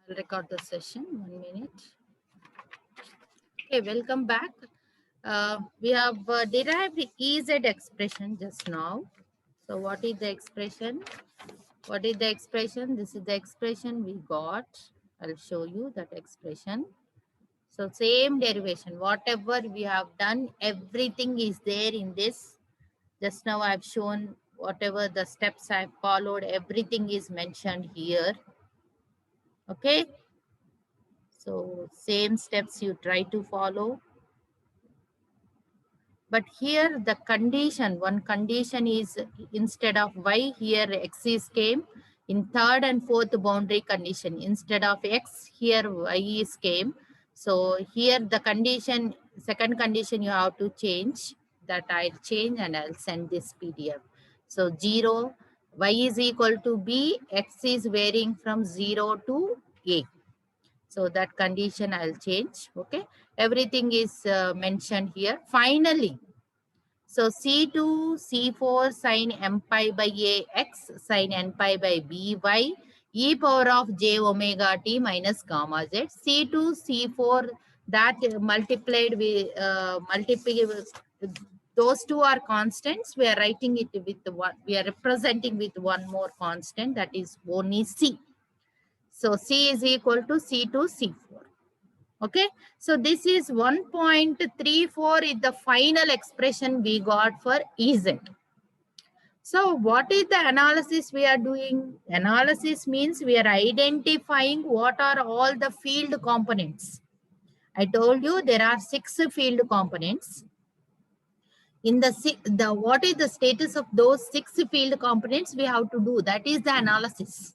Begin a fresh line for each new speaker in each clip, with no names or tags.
I'll record the session. 1 minute. Okay, welcome back. We have derived EZ expression just now. So what is the expression? What is the expression? This is the expression we got. I'll show you that expression. So same derivation, whatever we have done, everything is there in this. Just now I've shown whatever the steps I've followed, everything is mentioned here. Okay. So same steps you try to follow. But here the condition, one condition is instead of y, here x is came. In third and fourth boundary condition, instead of x, here y is came. So here the condition, second condition you have to change. That I'll change and I'll send this PDF. So 0, y is equal to b, x is varying from 0 to a. So that condition I'll change. Okay. Everything is mentioned here. Finally, so C2, C4 sin m pi by a x sin n pi by b y e power of j omega t minus gamma z. C2, C4 that multiplied with those two are constants. We are writing it with one. We are representing with one more constant, that is only C. So C is equal to C2, C4. Okay, so this is 1.34 is the final expression we got for EZ. So what is the analysis we are doing? Analysis means we are identifying what are all the field components. I told you there are 6 field components. In the what is the status of those 6 field components we have to do? That is the analysis.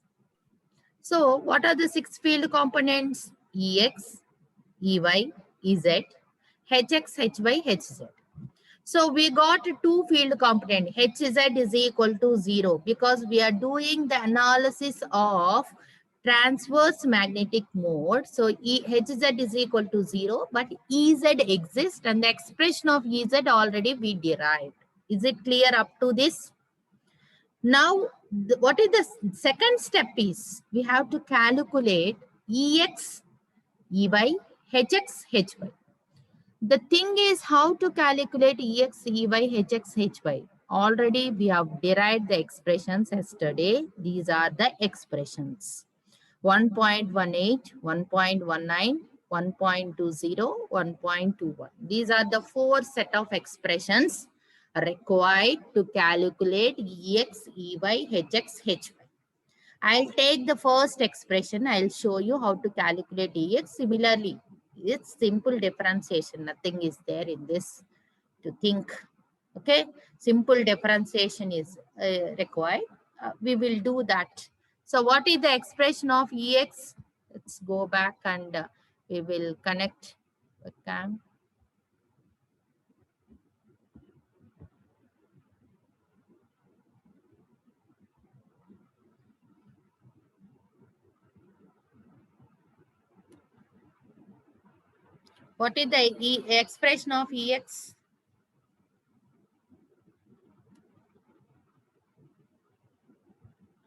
So what are the 6 field components? EX, EY, EZ, HX, HY, HZ. So we got 2 field component. HZ is equal to 0 because we are doing the analysis of transverse magnetic mode. So HZ is equal to 0, but EZ exists and the expression of EZ already we derived. Is it clear up to this? Now, what is the second step is we have to calculate EX, EY, HX, HY. The thing is how to calculate EX, EY, HX, HY. Already we have derived the expressions yesterday. These are the expressions. 1.18, 1.19, 1.20, 1.21. These are the 4 set of expressions required to calculate EX, EY, HX, HY. I'll take the first expression. I'll show you how to calculate EX. Similarly, it's simple differentiation. Nothing is there in this to think. Okay, simple differentiation is required. We will do that. So what is the expression of EX? Let's go back and we will connect the cam. What is the expression of EX?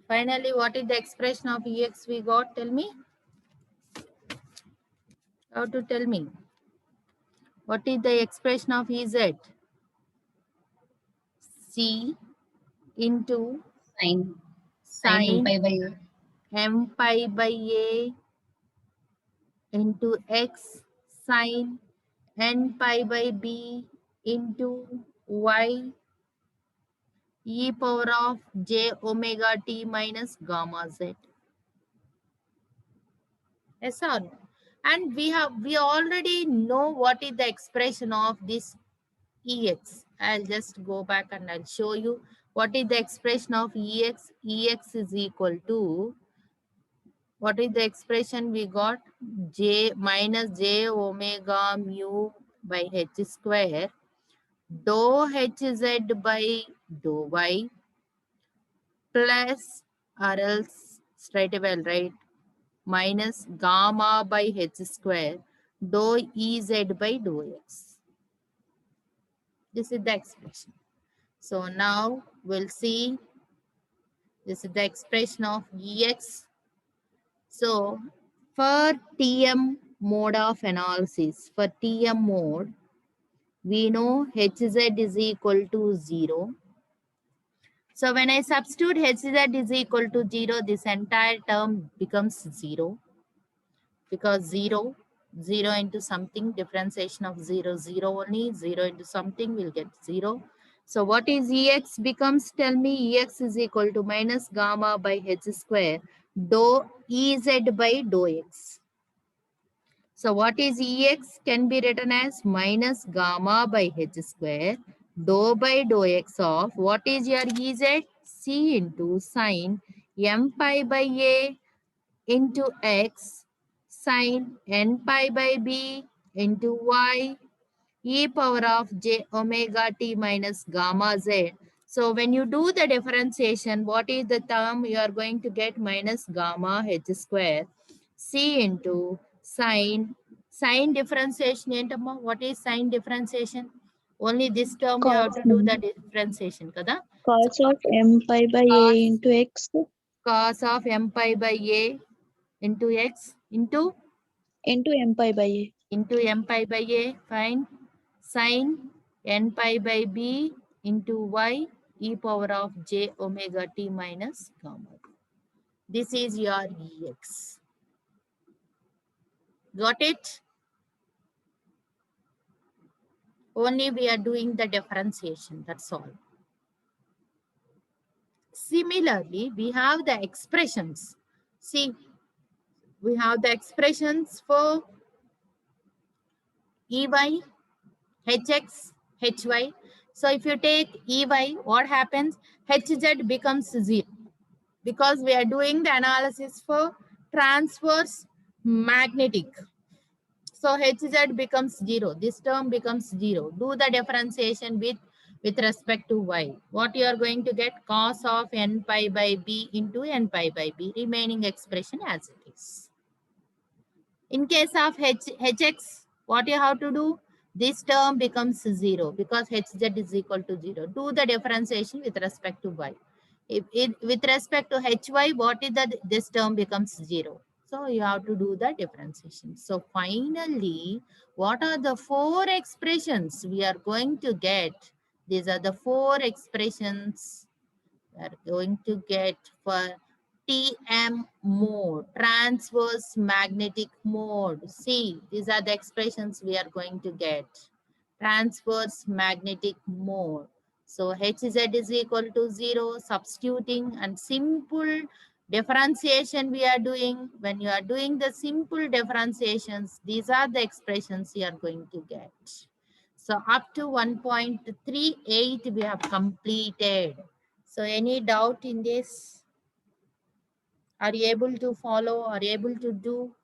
Finally, what is the expression of EX we got? Tell me. How to tell me? What is the expression of EZ? C into
Sin
sin
m pi by a.
m pi by a into x sin n pi by b into y e power of j omega t minus gamma z. Yes or no? And we already know what is the expression of this EX. I'll just go back and I'll show you what is the expression of EX. EX is equal to, what is the expression we got? J minus j omega mu by h square dou hz by dou y plus, or else straight away I'll write minus gamma by h square dou ez by dou x. This is the expression. So now we'll see, this is the expression of EX. So For TM mode of analysis, for TM mode, we know Hz is equal to 0. So when I substitute Hz is equal to 0, this entire term becomes 0, because 0 into something, differentiation of 0 only, 0 into something will get 0. So what is Ex becomes, tell me, Ex is equal to minus gamma by H square dou Ez by dou x. So what is Ex can be written as minus gamma by H square dou by dou x of, what is your Ez? C into sine m pi by a into x sine n pi by b into y e power of j omega t minus gamma z. So when you do the differentiation, what is the term? You are going to get minus gamma h square c into sine differentiation. Entama, what is sine differentiation? Only this term you have
Cos
to do the differentiation, kada?
cos of m pi by a into x
Cos of m pi by a into x into
into m pi by a.
m pi by a, fine, sine n pi by b into y e power of j omega t minus gamma. This is your Ex. Got it? Only we are doing the differentiation, that's all. Similarly, we have the expressions. See, we have the expressions for Ey, Hx, Hy. So if you take Ey, what happens? Hz becomes 0, because we are doing the analysis for transverse magnetic. So Hz becomes 0. This term becomes 0. Do the differentiation with respect to y. What you are going to get? Cos of n pi by b into n pi by b. Remaining expression as it is. In case of Hx, what you have to do? This term becomes 0 because Hz is equal to 0. Do the differentiation with respect to y. With respect to Hy, what is that? This term becomes 0. So you have to do the differentiation. So finally, what are the 4 expressions we are going to get? These are the 4 expressions we are going to get for TM mode, transverse magnetic mode. See, these are the expressions we are going to get. Transverse magnetic mode. So Hz is equal to 0, substituting, and simple differentiation we are doing. When you are doing the simple differentiations, these are the expressions you are going to get. So up to 1.38 we have completed. So any doubt in this? Are you able to follow? Are you able to do?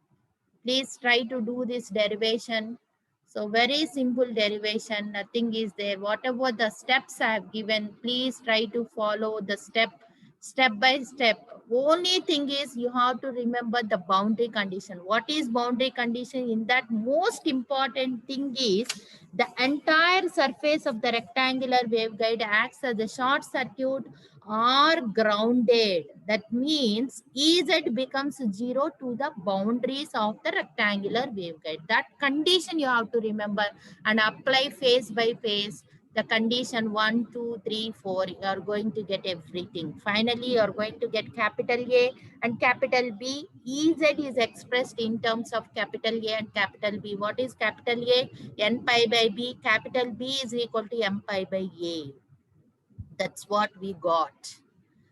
Please try to do this derivation. So very simple derivation, nothing is there. Whatever the steps I have given, please try to follow the step by step. Only thing is you have to remember the boundary condition. What is boundary condition? In that, most important thing is the entire surface of the rectangular waveguide acts as a short circuit or grounded. That means Ez becomes 0 to the boundaries of the rectangular waveguide. That condition you have to remember and apply phase by phase. The condition 1, 2, 3, 4, you are going to get everything. Finally, you are going to get capital A and capital B. Ez is expressed in terms of capital A and capital B. What is capital A? N pi by B. Capital B is equal to M pi by A. That's what we got.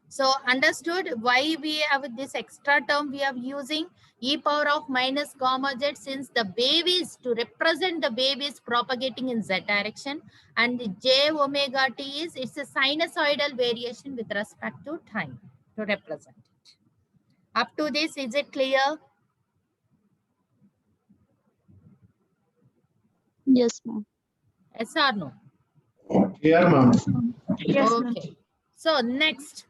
So understood why we have this extra term we are using e power of minus gamma z, since the wave is to represent the wave is propagating in z direction, and the j omega t is it's a sinusoidal variation with respect to time to represent it. Up to this, is it clear?
Yes, ma'am.
Yes or no?
Clear, ma'am.
Yes, ma'am.
Okay. So next,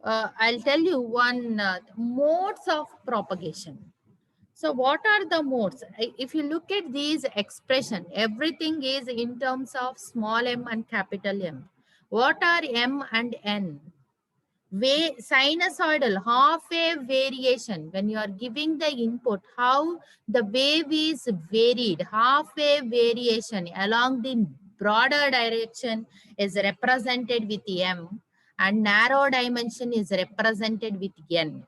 I'll tell you one modes of propagation. So what are the modes? If you look at these expression, everything is in terms of small m and capital M. What are M and N? Sinusoidal half wave variation, when you are giving the input, how the wave is varied, half wave variation along the broader direction is represented with M and narrow dimension is represented with N.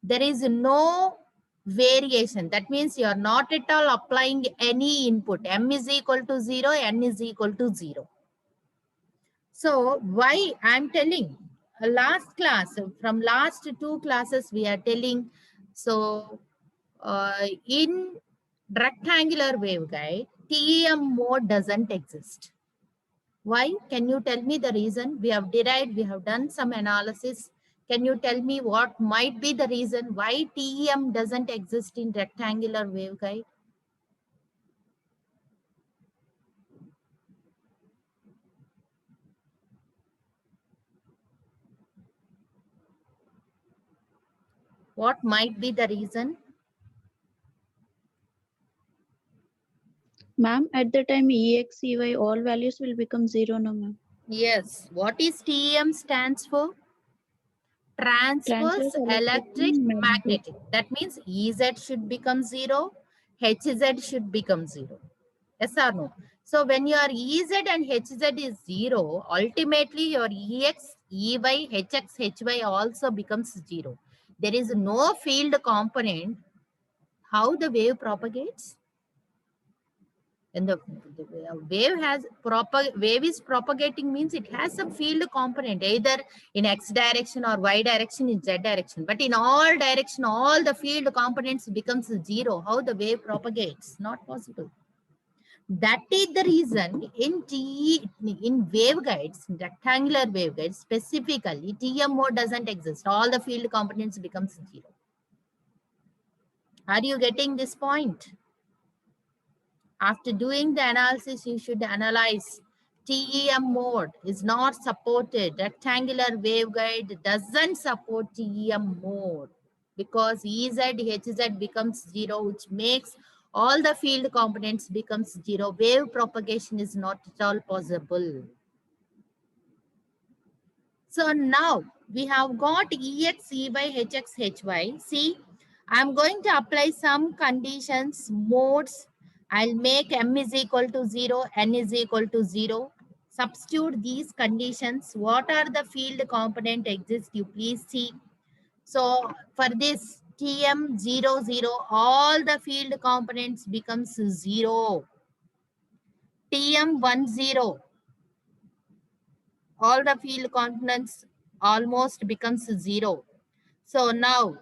There is no variation. That means you are not at all applying any input. M is equal to 0, N is equal to 0. So why I'm telling, last class, from last two classes we are telling, so in rectangular waveguide, TEM mode doesn't exist. Why? Can you tell me the reason? We have derived, we have done some analysis. Can you tell me what might be the reason why TEM doesn't exist in rectangular waveguide? What might be the reason?
Ma'am, at the time EX, EY, all values will become 0 now, ma'am.
Yes. What is TEM stands for? Transverse electric magnetic. That means EZ should become 0, HZ should become 0. Yes or no? So when your EZ and HZ is 0, ultimately your EX, EY, HX, HY also becomes 0. There is no field component. How the wave propagates? And the wave is propagating means it has some field component either in X direction or Y direction in Z direction. But in all direction, all the field components becomes 0. How the wave propagates? Not possible. That is the reason in waveguides, rectangular waveguides specifically, TM mode doesn't exist. All the field components becomes 0. Are you getting this point? After doing the analysis, you should analyze TEM mode is not supported. Rectangular waveguide doesn't support TEM mode because EZ, HZ becomes 0, which makes all the field components becomes 0. Wave propagation is not at all possible. So now we have got EX, EY, HX, HY. See, I'm going to apply some conditions, modes. I'll make M is equal to 0, N is equal to 0. Substitute these conditions. What are the field component exist? You please see. So for this TM 0, 0, all the field components becomes 0. TM 1, 0. All the field components almost becomes 0. So now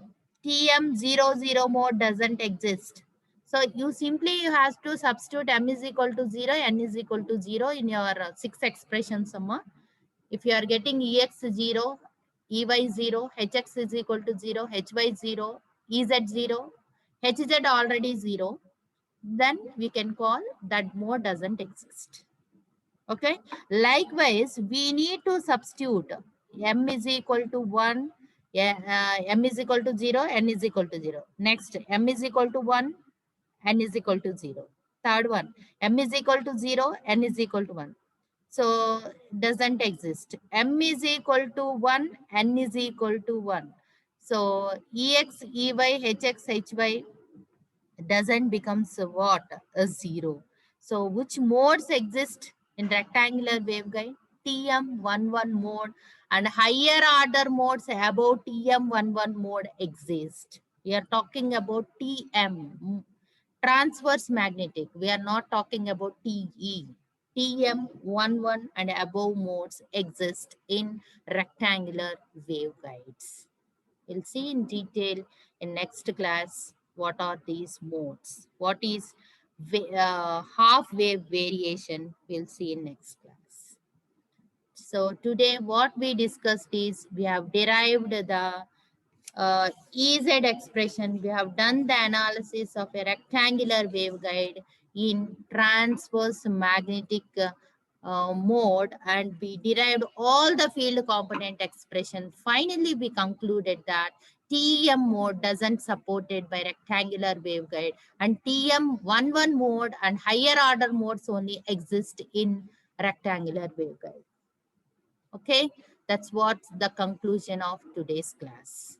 TM00 mode doesn't exist. So you simply have to substitute M is equal to 0, N is equal to 0 in your 6 expression summa. If you are getting EX 0, EY 0, HX is equal to 0, HY 0, EZ 0, HZ already 0, then we can call that mode doesn't exist. Okay. Likewise, we need to substitute M is equal to 1, M is equal to 0, N is equal to 0. Next, M is equal to 1, N is equal to 0. Third one, M is equal to 0, N is equal to 1. So, doesn't exist. M is equal to 1, N is equal to 1. So, EX, EY, HX, HY doesn't becomes what? A 0. So which modes exist in rectangular waveguide? TM11 mode and higher order modes above TM11 mode exist. We are talking about TM, transverse magnetic. We are not talking about TE. TM11 and above modes exist in rectangular waveguides. We'll see in detail in next class what are these modes. What is half wave variation? We'll see in next class. So today what we discussed is we have derived the EZ expression. We have done the analysis of a rectangular waveguide in transverse magnetic mode, and we derived all the field component expression. Finally, we concluded that TEM mode doesn't supported by rectangular waveguide and TM11 mode and higher order modes only exist in rectangular waveguide. Okay, That's what the conclusion of today's class.